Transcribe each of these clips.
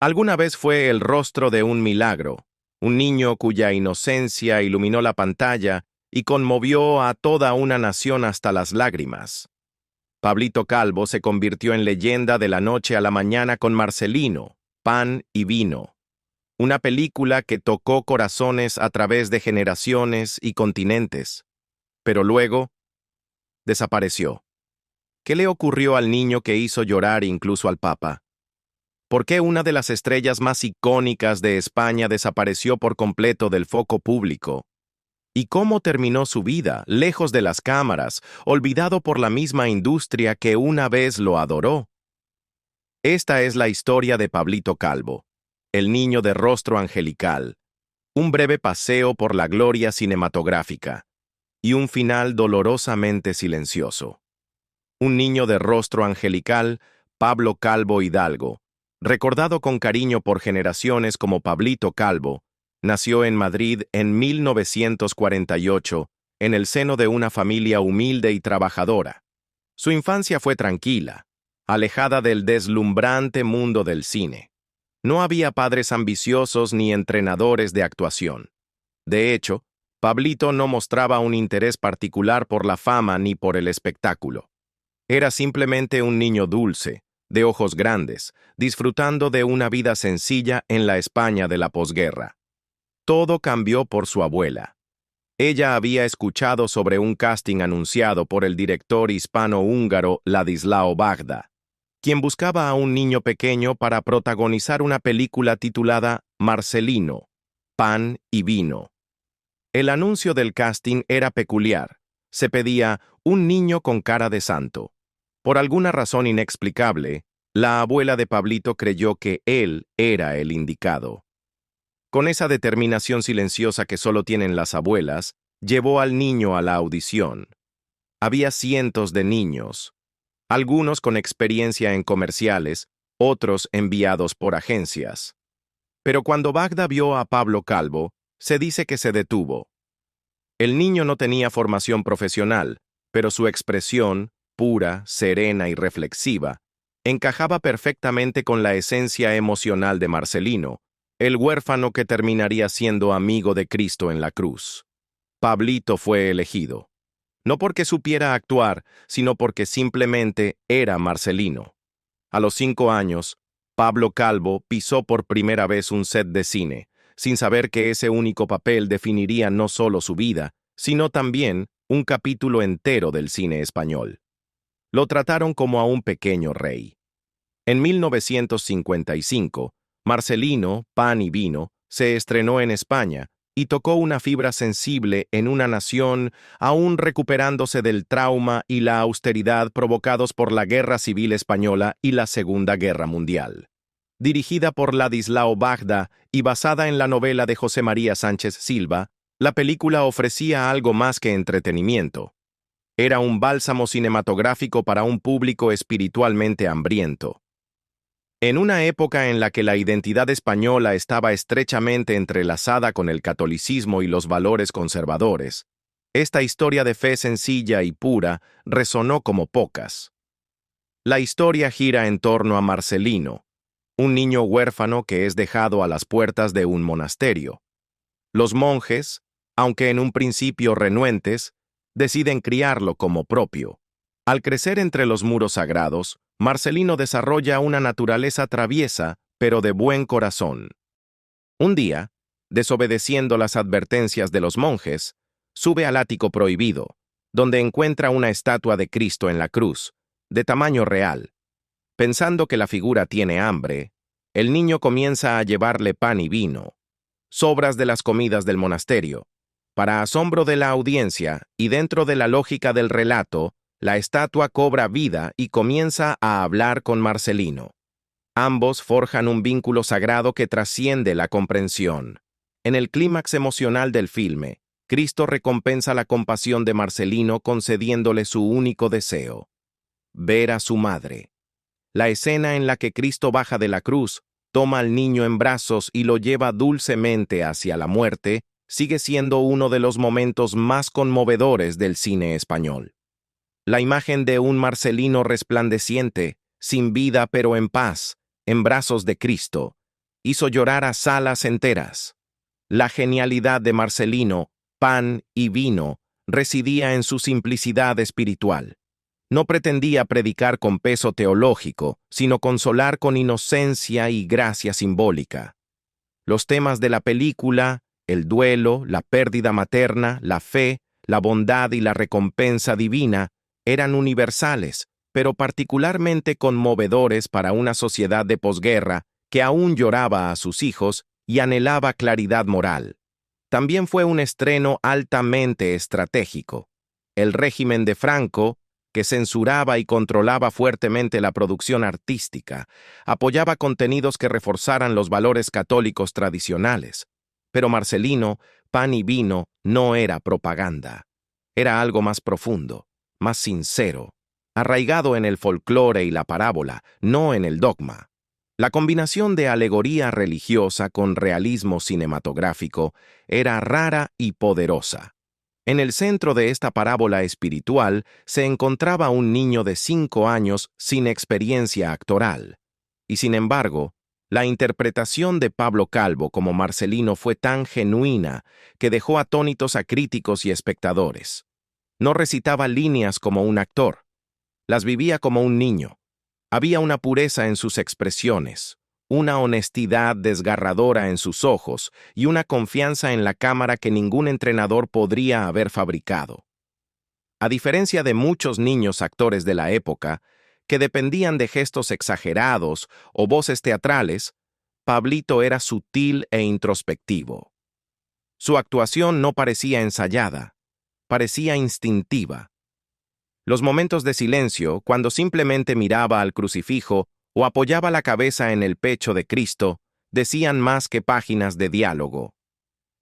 Alguna vez fue el rostro de un milagro, un niño cuya inocencia iluminó la pantalla y conmovió a toda una nación hasta las lágrimas. Pablito Calvo se convirtió en leyenda de la noche a la mañana con Marcelino, Pan y Vino, una película que tocó corazones a través de generaciones y continentes, pero luego desapareció. ¿Qué le ocurrió al niño que hizo llorar incluso al Papa? ¿Por qué una de las estrellas más icónicas de España desapareció por completo del foco público? ¿Y cómo terminó su vida, lejos de las cámaras, olvidado por la misma industria que una vez lo adoró? Esta es la historia de Pablito Calvo, el niño de rostro angelical, un breve paseo por la gloria cinematográfica y un final dolorosamente silencioso. Un niño de rostro angelical, Pablo Calvo Hidalgo, recordado con cariño por generaciones como Pablito Calvo, nació en Madrid en 1948, en el seno de una familia humilde y trabajadora. Su infancia fue tranquila, alejada del deslumbrante mundo del cine. No había padres ambiciosos ni entrenadores de actuación. De hecho, Pablito no mostraba un interés particular por la fama ni por el espectáculo. Era simplemente un niño dulce, de ojos grandes, disfrutando de una vida sencilla en la España de la posguerra. Todo cambió por su abuela. Ella había escuchado sobre un casting anunciado por el director hispano-húngaro Ladislao Vajda, quien buscaba a un niño pequeño para protagonizar una película titulada Marcelino, Pan y Vino. El anuncio del casting era peculiar. Se pedía un niño con cara de santo. Por alguna razón inexplicable, la abuela de Pablito creyó que él era el indicado. Con esa determinación silenciosa que solo tienen las abuelas, llevó al niño a la audición. Había cientos de niños, algunos con experiencia en comerciales, otros enviados por agencias. Pero cuando Bagda vio a Pablo Calvo, se dice que se detuvo. El niño no tenía formación profesional, pero su expresión, pura, serena y reflexiva, encajaba perfectamente con la esencia emocional de Marcelino, el huérfano que terminaría siendo amigo de Cristo en la cruz. Pablito fue elegido, no porque supiera actuar, sino porque simplemente era Marcelino. A los 5 años, Pablo Calvo pisó por primera vez un set de cine, sin saber que ese único papel definiría no solo su vida, sino también un capítulo entero del cine español. Lo trataron como a un pequeño rey. En 1955, Marcelino, Pan y Vino, se estrenó en España y tocó una fibra sensible en una nación aún recuperándose del trauma y la austeridad provocados por la Guerra Civil Española y la Segunda Guerra Mundial. Dirigida por Ladislao Vajda y basada en la novela de José María Sánchez Silva, la película ofrecía algo más que entretenimiento. Era un bálsamo cinematográfico para un público espiritualmente hambriento. En una época en la que la identidad española estaba estrechamente entrelazada con el catolicismo y los valores conservadores, esta historia de fe sencilla y pura resonó como pocas. La historia gira en torno a Marcelino, un niño huérfano que es dejado a las puertas de un monasterio. Los monjes, aunque en un principio renuentes, deciden criarlo como propio. Al crecer entre los muros sagrados, Marcelino desarrolla una naturaleza traviesa, pero de buen corazón. Un día, desobedeciendo las advertencias de los monjes, sube al ático prohibido, donde encuentra una estatua de Cristo en la cruz, de tamaño real. Pensando que la figura tiene hambre, el niño comienza a llevarle pan y vino, sobras de las comidas del monasterio. Para asombro de la audiencia y dentro de la lógica del relato, la estatua cobra vida y comienza a hablar con Marcelino. Ambos forjan un vínculo sagrado que trasciende la comprensión. En el clímax emocional del filme, Cristo recompensa la compasión de Marcelino concediéndole su único deseo: ver a su madre. La escena en la que Cristo baja de la cruz, toma al niño en brazos y lo lleva dulcemente hacia la muerte, sigue siendo uno de los momentos más conmovedores del cine español. La imagen de un Marcelino resplandeciente, sin vida pero en paz, en brazos de Cristo, hizo llorar a salas enteras. La genialidad de Marcelino, pan y vino, residía en su simplicidad espiritual. No pretendía predicar con peso teológico, sino consolar con inocencia y gracia simbólica. Los temas de la película, el duelo, la pérdida materna, la fe, la bondad y la recompensa divina, eran universales, pero particularmente conmovedores para una sociedad de posguerra que aún lloraba a sus hijos y anhelaba claridad moral. También fue un estreno altamente estratégico. El régimen de Franco, que censuraba y controlaba fuertemente la producción artística, apoyaba contenidos que reforzaran los valores católicos tradicionales. Pero Marcelino, pan y vino, no era propaganda. Era algo más profundo, más sincero, arraigado en el folclore y la parábola, no en el dogma. La combinación de alegoría religiosa con realismo cinematográfico era rara y poderosa. En el centro de esta parábola espiritual se encontraba un niño de 5 años sin experiencia actoral. Y sin embargo, la interpretación de Pablo Calvo como Marcelino fue tan genuina que dejó atónitos a críticos y espectadores. No recitaba líneas como un actor, las vivía como un niño. Había una pureza en sus expresiones, una honestidad desgarradora en sus ojos y una confianza en la cámara que ningún entrenador podría haber fabricado. A diferencia de muchos niños actores de la época, que dependían de gestos exagerados o voces teatrales, Pablito era sutil e introspectivo. Su actuación no parecía ensayada, parecía instintiva. Los momentos de silencio, cuando simplemente miraba al crucifijo o apoyaba la cabeza en el pecho de Cristo, decían más que páginas de diálogo.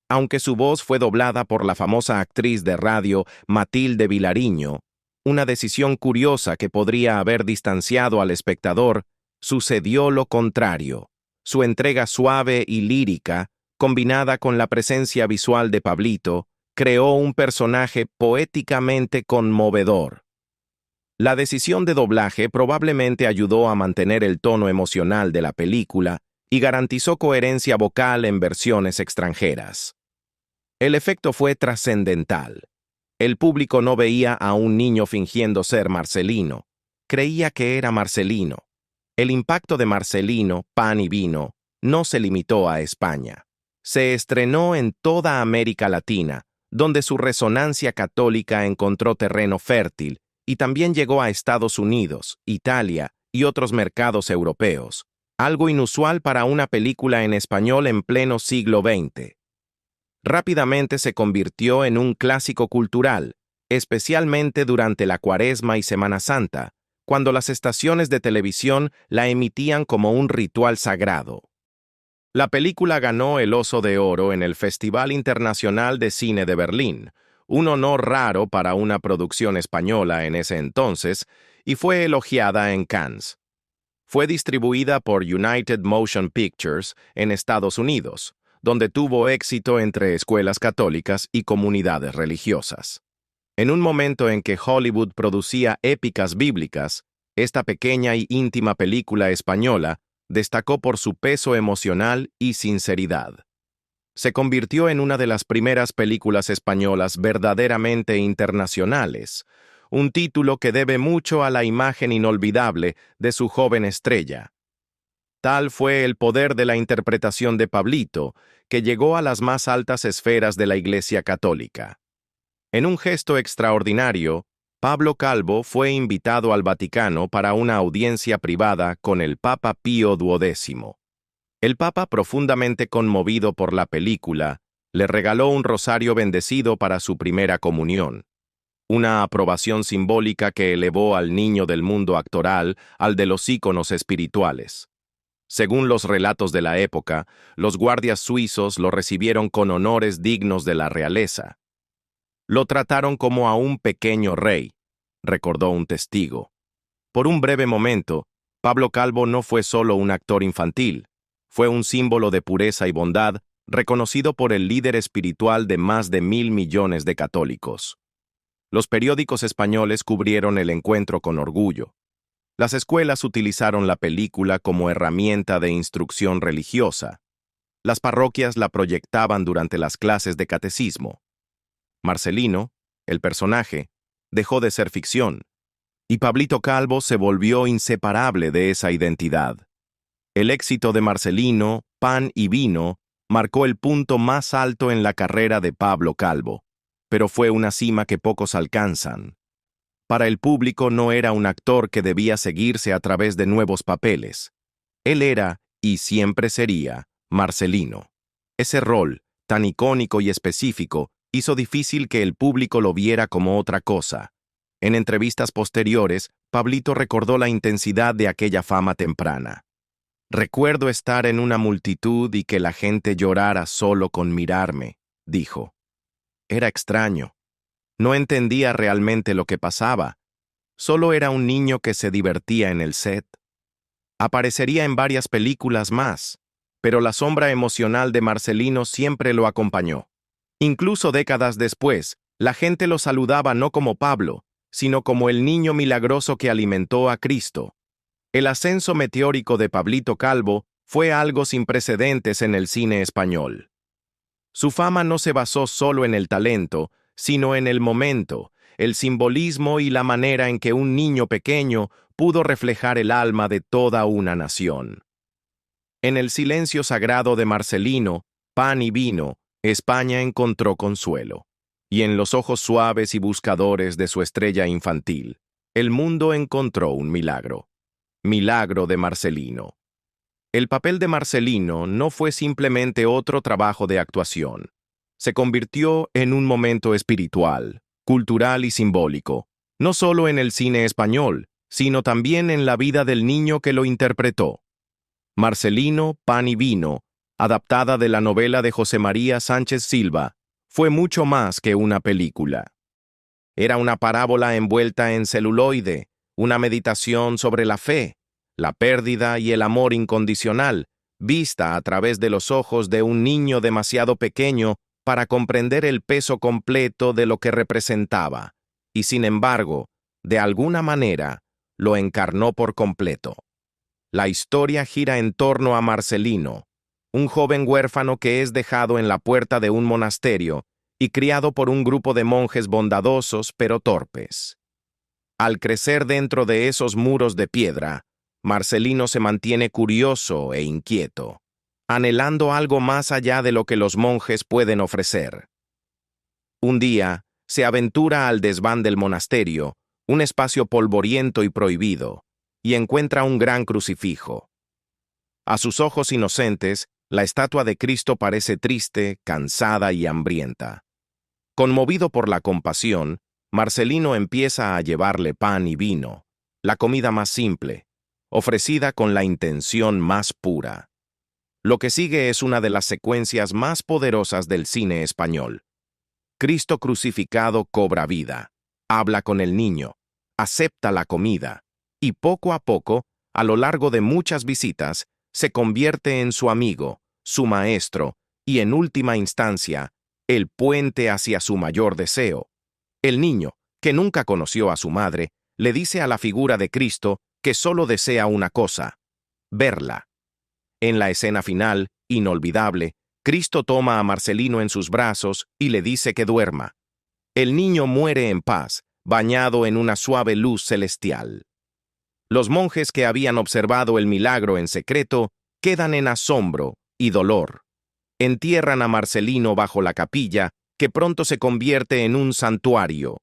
Aunque su voz fue doblada por la famosa actriz de radio Matilde Vilariño, una decisión curiosa que podría haber distanciado al espectador, sucedió lo contrario. Su entrega suave y lírica, combinada con la presencia visual de Pablito, creó un personaje poéticamente conmovedor. La decisión de doblaje probablemente ayudó a mantener el tono emocional de la película y garantizó coherencia vocal en versiones extranjeras. El efecto fue trascendental. El público no veía a un niño fingiendo ser Marcelino, creía que era Marcelino. El impacto de Marcelino, pan y vino, no se limitó a España. Se estrenó en toda América Latina, donde su resonancia católica encontró terreno fértil, y también llegó a Estados Unidos, Italia y otros mercados europeos, algo inusual para una película en español en pleno siglo XX. Rápidamente se convirtió en un clásico cultural, especialmente durante la Cuaresma y Semana Santa, cuando las estaciones de televisión la emitían como un ritual sagrado. La película ganó el Oso de Oro en el Festival Internacional de Cine de Berlín, un honor raro para una producción española en ese entonces, y fue elogiada en Cannes. Fue distribuida por United Motion Pictures en Estados Unidos, donde tuvo éxito entre escuelas católicas y comunidades religiosas. En un momento en que Hollywood producía épicas bíblicas, esta pequeña y íntima película española destacó por su peso emocional y sinceridad. Se convirtió en una de las primeras películas españolas verdaderamente internacionales, un título que debe mucho a la imagen inolvidable de su joven estrella. Tal fue el poder de la interpretación de Pablito, que llegó a las más altas esferas de la Iglesia Católica. En un gesto extraordinario, Pablo Calvo fue invitado al Vaticano para una audiencia privada con el Papa Pío XII. El Papa, profundamente conmovido por la película, le regaló un rosario bendecido para su primera comunión, una aprobación simbólica que elevó al niño del mundo actoral al de los íconos espirituales. Según los relatos de la época, los guardias suizos lo recibieron con honores dignos de la realeza. Lo trataron como a un pequeño rey, recordó un testigo. Por un breve momento, Pablo Calvo no fue solo un actor infantil, fue un símbolo de pureza y bondad reconocido por el líder espiritual de más de 1.000 millones de católicos. Los periódicos españoles cubrieron el encuentro con orgullo. Las escuelas utilizaron la película como herramienta de instrucción religiosa. Las parroquias la proyectaban durante las clases de catecismo. Marcelino, el personaje, dejó de ser ficción, y Pablito Calvo se volvió inseparable de esa identidad. El éxito de Marcelino, Pan y Vino, marcó el punto más alto en la carrera de Pablo Calvo, pero fue una cima que pocos alcanzan. Para el público no era un actor que debía seguirse a través de nuevos papeles. Él era, y siempre sería, Marcelino. Ese rol, tan icónico y específico, hizo difícil que el público lo viera como otra cosa. En entrevistas posteriores, Pablito recordó la intensidad de aquella fama temprana. «Recuerdo estar en una multitud y que la gente llorara solo con mirarme», dijo. Era extraño. No entendía realmente lo que pasaba. Solo era un niño que se divertía en el set. Aparecería en varias películas más, pero la sombra emocional de Marcelino siempre lo acompañó. Incluso décadas después, la gente lo saludaba no como Pablo, sino como el niño milagroso que alimentó a Cristo. El ascenso meteórico de Pablito Calvo fue algo sin precedentes en el cine español. Su fama no se basó solo en el talento, sino en el momento, el simbolismo y la manera en que un niño pequeño pudo reflejar el alma de toda una nación. En el silencio sagrado de Marcelino, Pan y Vino, España encontró consuelo. Y en los ojos suaves y buscadores de su estrella infantil, el mundo encontró un milagro. Milagro de Marcelino. El papel de Marcelino no fue simplemente otro trabajo de actuación. Se convirtió en un momento espiritual, cultural y simbólico, no solo en el cine español, sino también en la vida del niño que lo interpretó. Marcelino, Pan y Vino, adaptada de la novela de José María Sánchez Silva, fue mucho más que una película. Era una parábola envuelta en celuloide, una meditación sobre la fe, la pérdida y el amor incondicional, vista a través de los ojos de un niño demasiado pequeño para comprender el peso completo de lo que representaba, y sin embargo, de alguna manera, lo encarnó por completo. La historia gira en torno a Marcelino, un joven huérfano que es dejado en la puerta de un monasterio y criado por un grupo de monjes bondadosos pero torpes. Al crecer dentro de esos muros de piedra, Marcelino se mantiene curioso e inquieto, anhelando algo más allá de lo que los monjes pueden ofrecer. Un día, se aventura al desván del monasterio, un espacio polvoriento y prohibido, y encuentra un gran crucifijo. A sus ojos inocentes, la estatua de Cristo parece triste, cansada y hambrienta. Conmovido por la compasión, Marcelino empieza a llevarle pan y vino, la comida más simple, ofrecida con la intención más pura. Lo que sigue es una de las secuencias más poderosas del cine español. Cristo crucificado cobra vida, habla con el niño, acepta la comida, y poco a poco, a lo largo de muchas visitas, se convierte en su amigo, su maestro, y en última instancia, el puente hacia su mayor deseo. El niño, que nunca conoció a su madre, le dice a la figura de Cristo que solo desea una cosa: verla. En la escena final, inolvidable, Cristo toma a Marcelino en sus brazos y le dice que duerma. El niño muere en paz, bañado en una suave luz celestial. Los monjes que habían observado el milagro en secreto quedan en asombro y dolor. Entierran a Marcelino bajo la capilla, que pronto se convierte en un santuario,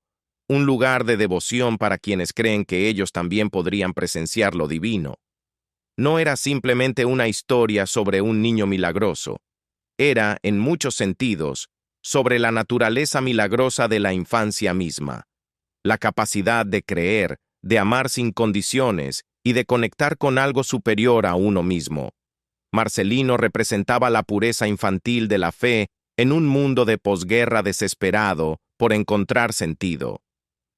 un lugar de devoción para quienes creen que ellos también podrían presenciar lo divino. No era simplemente una historia sobre un niño milagroso. Era, en muchos sentidos, sobre la naturaleza milagrosa de la infancia misma. La capacidad de creer, de amar sin condiciones y de conectar con algo superior a uno mismo. Marcelino representaba la pureza infantil de la fe en un mundo de posguerra desesperado por encontrar sentido.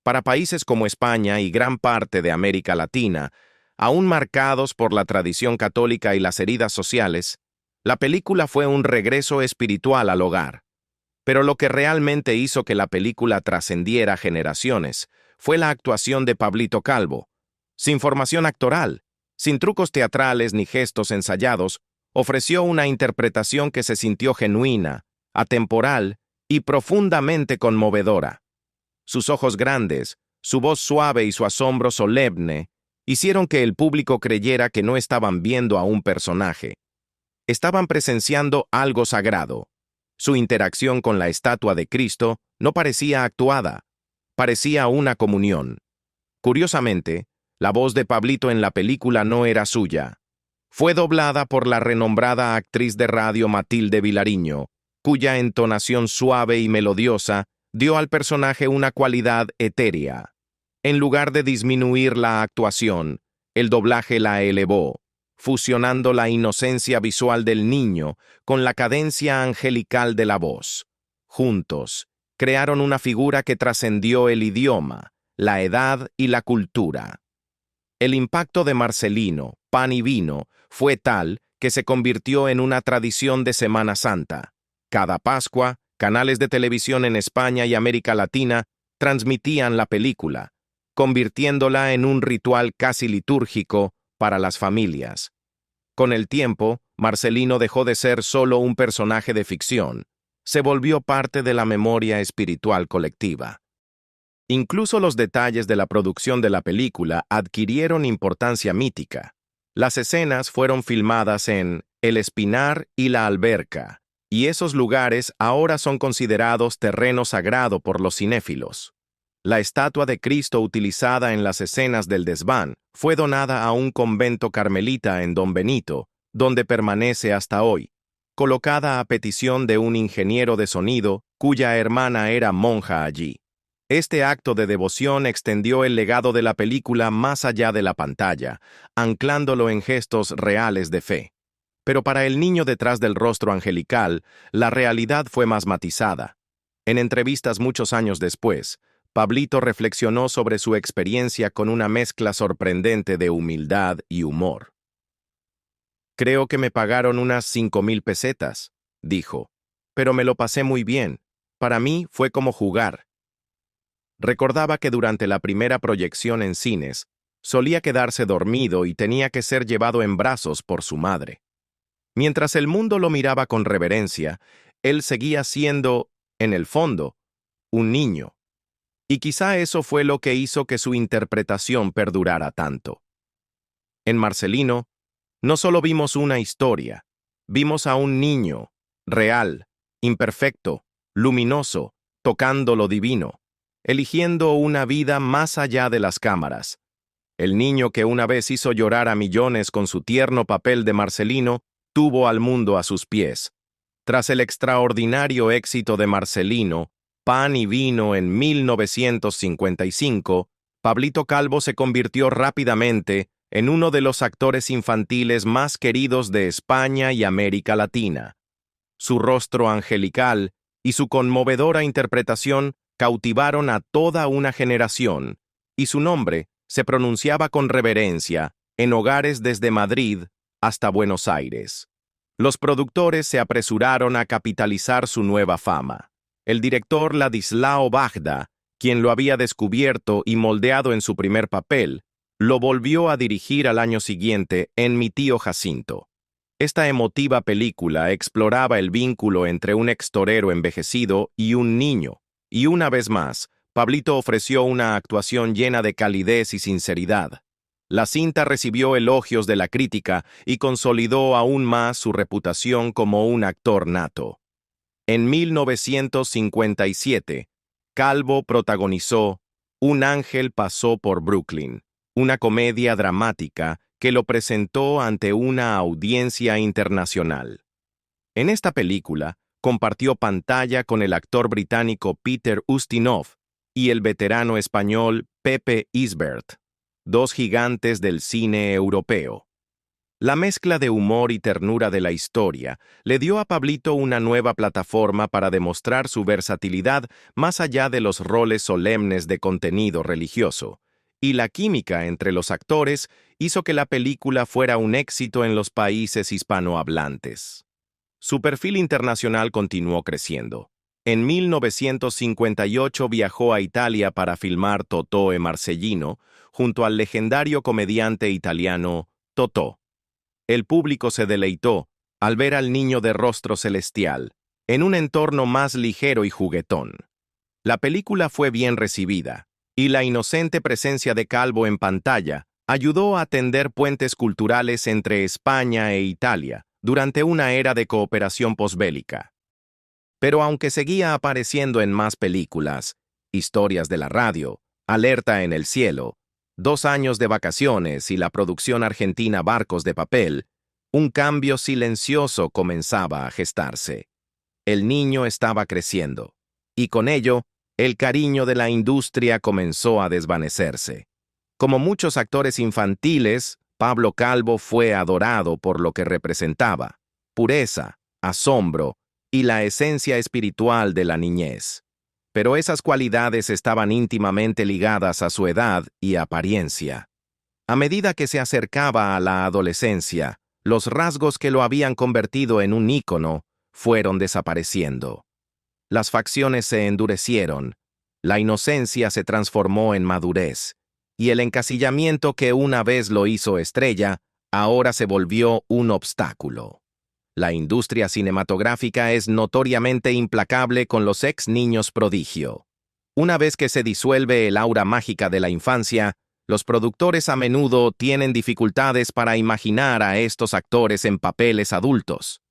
Para países como España y gran parte de América Latina, aún marcados por la tradición católica y las heridas sociales, la película fue un regreso espiritual al hogar. Pero lo que realmente hizo que la película trascendiera generaciones fue la actuación de Pablito Calvo. Sin formación actoral, sin trucos teatrales ni gestos ensayados, ofreció una interpretación que se sintió genuina, atemporal y profundamente conmovedora. Sus ojos grandes, su voz suave y su asombro solemne hicieron que el público creyera que no estaban viendo a un personaje. Estaban presenciando algo sagrado. Su interacción con la estatua de Cristo no parecía actuada, parecía una comunión. Curiosamente, la voz de Pablito en la película no era suya. Fue doblada por la renombrada actriz de radio Matilde Vilariño, cuya entonación suave y melodiosa dio al personaje una cualidad etérea. En lugar de disminuir la actuación, el doblaje la elevó, fusionando la inocencia visual del niño con la cadencia angelical de la voz. Juntos, crearon una figura que trascendió el idioma, la edad y la cultura. El impacto de Marcelino, Pan y Vino, fue tal que se convirtió en una tradición de Semana Santa. Cada Pascua, canales de televisión en España y América Latina transmitían la película, convirtiéndola en un ritual casi litúrgico para las familias. Con el tiempo, Marcelino dejó de ser solo un personaje de ficción, se volvió parte de la memoria espiritual colectiva. Incluso los detalles de la producción de la película adquirieron importancia mítica. Las escenas fueron filmadas en El Espinar y la Alberca, y esos lugares ahora son considerados terreno sagrado por los cinéfilos. La estatua de Cristo utilizada en las escenas del desván fue donada a un convento carmelita en Don Benito, donde permanece hasta hoy, colocada a petición de un ingeniero de sonido cuya hermana era monja allí. Este acto de devoción extendió el legado de la película más allá de la pantalla, anclándolo en gestos reales de fe. Pero para el niño detrás del rostro angelical, la realidad fue más matizada. En entrevistas muchos años después, Pablito reflexionó sobre su experiencia con una mezcla sorprendente de humildad y humor. «Creo que me pagaron unas 5,000 pesetas», dijo, «pero me lo pasé muy bien. Para mí fue como jugar». Recordaba que durante la primera proyección en cines, solía quedarse dormido y tenía que ser llevado en brazos por su madre. Mientras el mundo lo miraba con reverencia, él seguía siendo, en el fondo, un niño. Y quizá eso fue lo que hizo que su interpretación perdurara tanto. En Marcelino, no solo vimos una historia, vimos a un niño, real, imperfecto, luminoso, tocando lo divino, eligiendo una vida más allá de las cámaras. El niño que una vez hizo llorar a millones con su tierno papel de Marcelino, tuvo al mundo a sus pies. Tras el extraordinario éxito de Marcelino, Pan y Vino en 1955, Pablito Calvo se convirtió rápidamente en uno de los actores infantiles más queridos de España y América Latina. Su rostro angelical y su conmovedora interpretación cautivaron a toda una generación, y su nombre se pronunciaba con reverencia en hogares desde Madrid hasta Buenos Aires. Los productores se apresuraron a capitalizar su nueva fama. El director Ladislao Bajda, quien lo había descubierto y moldeado en su primer papel, lo volvió a dirigir al año siguiente en Mi tío Jacinto. Esta emotiva película exploraba el vínculo entre un extorero envejecido y un niño, y una vez más, Pablito ofreció una actuación llena de calidez y sinceridad. La cinta recibió elogios de la crítica y consolidó aún más su reputación como un actor nato. En 1957, Calvo protagonizó Un ángel pasó por Brooklyn, una comedia dramática que lo presentó ante una audiencia internacional. En esta película, compartió pantalla con el actor británico Peter Ustinov y el veterano español Pepe Isbert, dos gigantes del cine europeo. La mezcla de humor y ternura de la historia le dio a Pablito una nueva plataforma para demostrar su versatilidad más allá de los roles solemnes de contenido religioso, y la química entre los actores hizo que la película fuera un éxito en los países hispanohablantes. Su perfil internacional continuó creciendo. En 1958 viajó a Italia para filmar Totò e Marcellino junto al legendario comediante italiano Totò. El público se deleitó al ver al niño de rostro celestial, en un entorno más ligero y juguetón. La película fue bien recibida, y la inocente presencia de Calvo en pantalla ayudó a tender puentes culturales entre España e Italia durante una era de cooperación posbélica. Pero aunque seguía apareciendo en más películas, Historias de la radio, Alerta en el cielo, 2 años de vacaciones y la producción argentina Barcos de papel, un cambio silencioso comenzaba a gestarse. El niño estaba creciendo, y con ello, el cariño de la industria comenzó a desvanecerse. Como muchos actores infantiles, Pablo Calvo fue adorado por lo que representaba: pureza, asombro y la esencia espiritual de la niñez. Pero esas cualidades estaban íntimamente ligadas a su edad y apariencia. A medida que se acercaba a la adolescencia, los rasgos que lo habían convertido en un ícono fueron desapareciendo. Las facciones se endurecieron, la inocencia se transformó en madurez, y el encasillamiento que una vez lo hizo estrella, ahora se volvió un obstáculo. La industria cinematográfica es notoriamente implacable con los ex niños prodigio. Una vez que se disuelve el aura mágica de la infancia, los productores a menudo tienen dificultades para imaginar a estos actores en papeles adultos.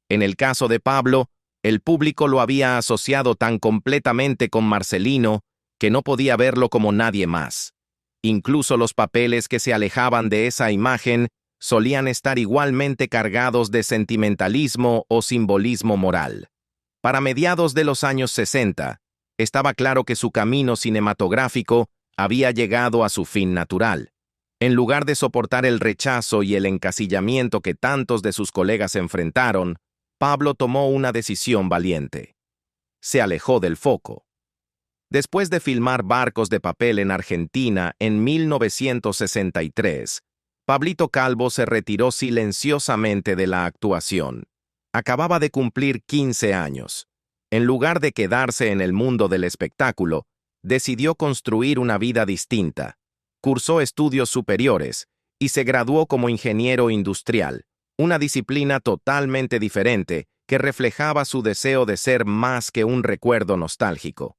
En el caso de Pablo, el público lo había asociado tan completamente con Marcelino que no podía verlo como nadie más. Incluso los papeles que se alejaban de esa imagen solían estar igualmente cargados de sentimentalismo o simbolismo moral. Para mediados de los años 60, estaba claro que su camino cinematográfico había llegado a su fin natural. En lugar de soportar el rechazo y el encasillamiento que tantos de sus colegas enfrentaron, Pablo tomó una decisión valiente. Se alejó del foco. Después de filmar Barcos de papel en Argentina en 1963, Pablito Calvo se retiró silenciosamente de la actuación. Acababa de cumplir 15 años. En lugar de quedarse en el mundo del espectáculo, decidió construir una vida distinta. Cursó estudios superiores y se graduó como ingeniero industrial, una disciplina totalmente diferente que reflejaba su deseo de ser más que un recuerdo nostálgico.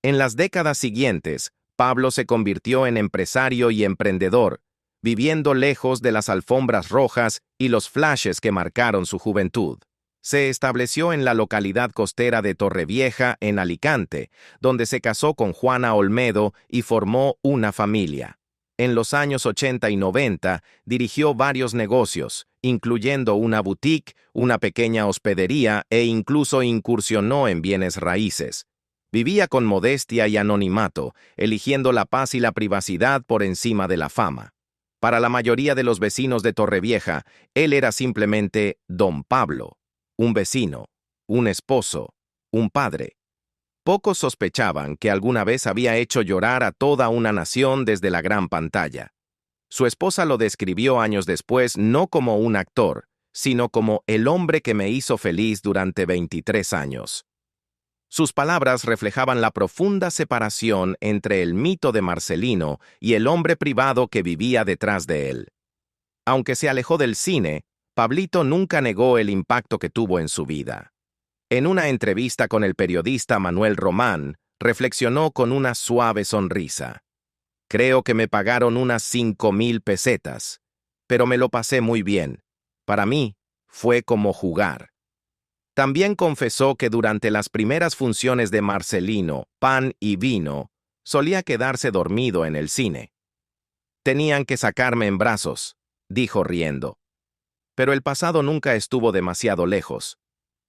En las décadas siguientes, Pablo se convirtió en empresario y emprendedor, viviendo lejos de las alfombras rojas y los flashes que marcaron su juventud. Se estableció en la localidad costera de Torrevieja, en Alicante, donde se casó con Juana Olmedo y formó una familia. En los años 80 y 90 dirigió varios negocios, incluyendo una boutique, una pequeña hospedería e incluso incursionó en bienes raíces. Vivía con modestia y anonimato, eligiendo la paz y la privacidad por encima de la fama. Para la mayoría de los vecinos de Torrevieja, él era simplemente Don Pablo, un vecino, un esposo, un padre. Pocos sospechaban que alguna vez había hecho llorar a toda una nación desde la gran pantalla. Su esposa lo describió años después no como un actor, sino como el hombre que me hizo feliz durante 23 años. Sus palabras reflejaban la profunda separación entre el mito de Marcelino y el hombre privado que vivía detrás de él. Aunque se alejó del cine, Pablito nunca negó el impacto que tuvo en su vida. En una entrevista con el periodista Manuel Román, reflexionó con una suave sonrisa. Creo que me pagaron unas 5,000 pesetas, pero me lo pasé muy bien. Para mí, fue como jugar. También confesó que durante las primeras funciones de Marcelino, Pan y Vino, solía quedarse dormido en el cine. Tenían que sacarme en brazos, dijo riendo. Pero el pasado nunca estuvo demasiado lejos.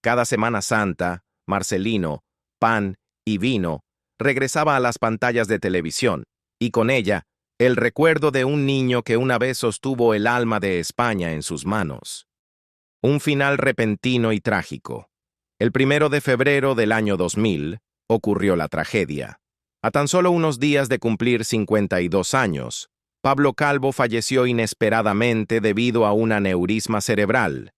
Cada Semana Santa, Marcelino, Pan y Vino regresaba a las pantallas de televisión, y con ella, el recuerdo de un niño que una vez sostuvo el alma de España en sus manos. Un final repentino y trágico. El 1 de febrero del año 2000 ocurrió la tragedia. A tan solo unos días de cumplir 52 años, Pablo Calvo falleció inesperadamente debido a un aneurisma cerebral.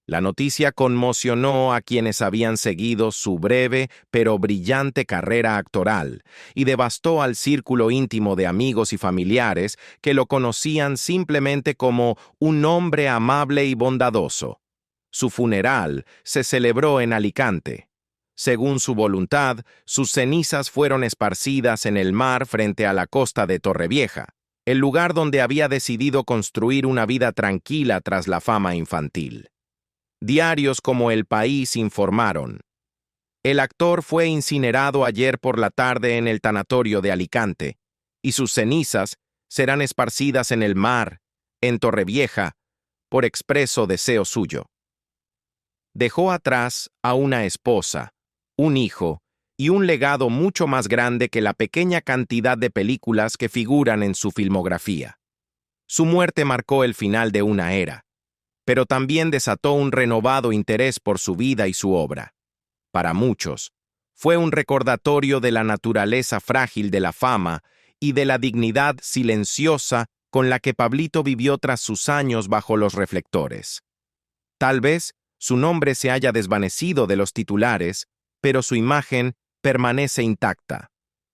La noticia conmocionó a quienes habían seguido su breve pero brillante carrera actoral y devastó al círculo íntimo de amigos y familiares que lo conocían simplemente como un hombre amable y bondadoso. Su funeral se celebró en Alicante. Según su voluntad, sus cenizas fueron esparcidas en el mar frente a la costa de Torrevieja, el lugar donde había decidido construir una vida tranquila tras la fama infantil. Diarios como El País informaron: el actor fue incinerado ayer por la tarde en el tanatorio de Alicante, y sus cenizas serán esparcidas en el mar, en Torrevieja, por expreso deseo suyo. Dejó atrás a una esposa, un hijo y un legado mucho más grande que la pequeña cantidad de películas que figuran en su filmografía. Su muerte marcó el final de una era, pero también desató un renovado interés por su vida y su obra. Para muchos, fue un recordatorio de la naturaleza frágil de la fama y de la dignidad silenciosa con la que Pablito vivió tras sus años bajo los reflectores. Tal vez su nombre se haya desvanecido de los titulares, pero su imagen permanece intacta,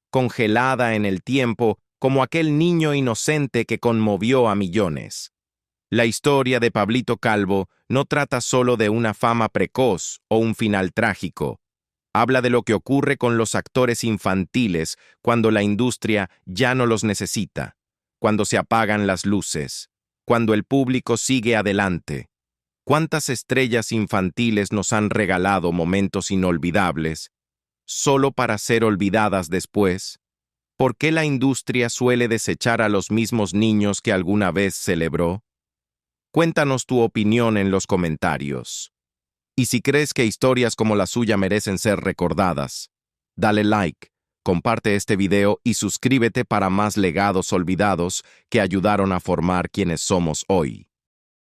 congelada en el tiempo como aquel niño inocente que conmovió a millones. La historia de Pablito Calvo no trata solo de una fama precoz o un final trágico. Habla de lo que ocurre con los actores infantiles cuando la industria ya no los necesita, cuando se apagan las luces, cuando el público sigue adelante. ¿Cuántas estrellas infantiles nos han regalado momentos inolvidables, solo para ser olvidadas después? ¿Por qué la industria suele desechar a los mismos niños que alguna vez celebró? Cuéntanos tu opinión en los comentarios. Y si crees que historias como la suya merecen ser recordadas, dale like, comparte este video y suscríbete para más legados olvidados que ayudaron a formar quienes somos hoy.